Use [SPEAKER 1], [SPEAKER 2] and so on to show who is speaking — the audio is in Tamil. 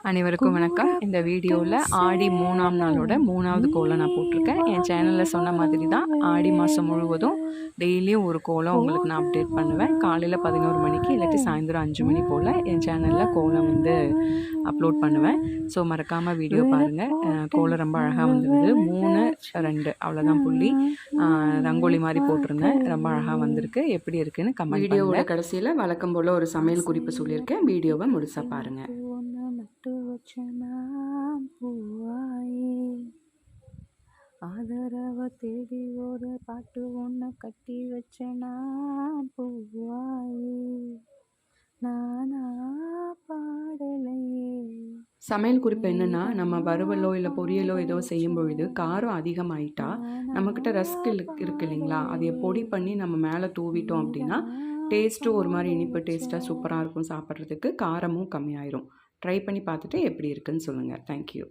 [SPEAKER 1] அனைவருக்கும் வணக்கம். இந்த வீடியோவில் ஆடி 3ஆம் நாளோட 3வது கோலம் நான் போட்டிருக்கேன். என் சேனலில் சொன்ன மாதிரி தான் ஆடி மாதம் முழுவதும் டெய்லியும் ஒரு கோலம் உங்களுக்கு நான் அப்டேட் பண்ணுவேன். காலையில் 11 மணிக்கு இல்லாட்டி சாயந்தரம் 5 மணி போல் என் சேனலில் கோலம் அப்லோட் பண்ணுவேன். ஸோ மறக்காமல் வீடியோ பாருங்கள். கோலம் ரொம்ப அழகாக வந்துடுது. 3, 2 அவ்வளோதான் புள்ளி. ரங்கோலி மாதிரி போட்டிருந்தேன். ரொம்ப அழகாக வந்திருக்கு. எப்படி இருக்குன்னு கமெண்ட். வீடியோவோட கடைசியில் வழக்கம் போல் ஒரு சமையல் குறிப்பு சொல்லியிருக்கேன். வீடியோவை முழுசாக பாருங்கள். நட்டு வச்சனாம் பூவாயே ஆதரவ தேடி ஒரு பாட்டு ஒன்று கட்டி வச்சனாம் பூவாயே நானா பாடலையே. சமையல் குறிப்பு என்னென்னா, நம்ம வறுவலோ இல்லை பொரியலோ ஏதோ செய்யும் பொழுது காரம் அதிகமாயிட்டா நம்மக்கிட்ட ரஸ்க் இருக்கு இல்லைங்களா, அதை பொடி பண்ணி நம்ம மேலே தூவிட்டோம் அப்படின்னா டேஸ்ட்டும் ஒரு மாதிரி இனிப்பு டேஸ்ட்டாக சூப்பராக இருக்கும். சாப்பிட்றதுக்கு காரமும் கம்மியாயிரும். ட்ரை பண்ணி பார்த்துட்டு எப்படி இருக்குன்னு சொல்லுங்கள். தேங்க்யூ.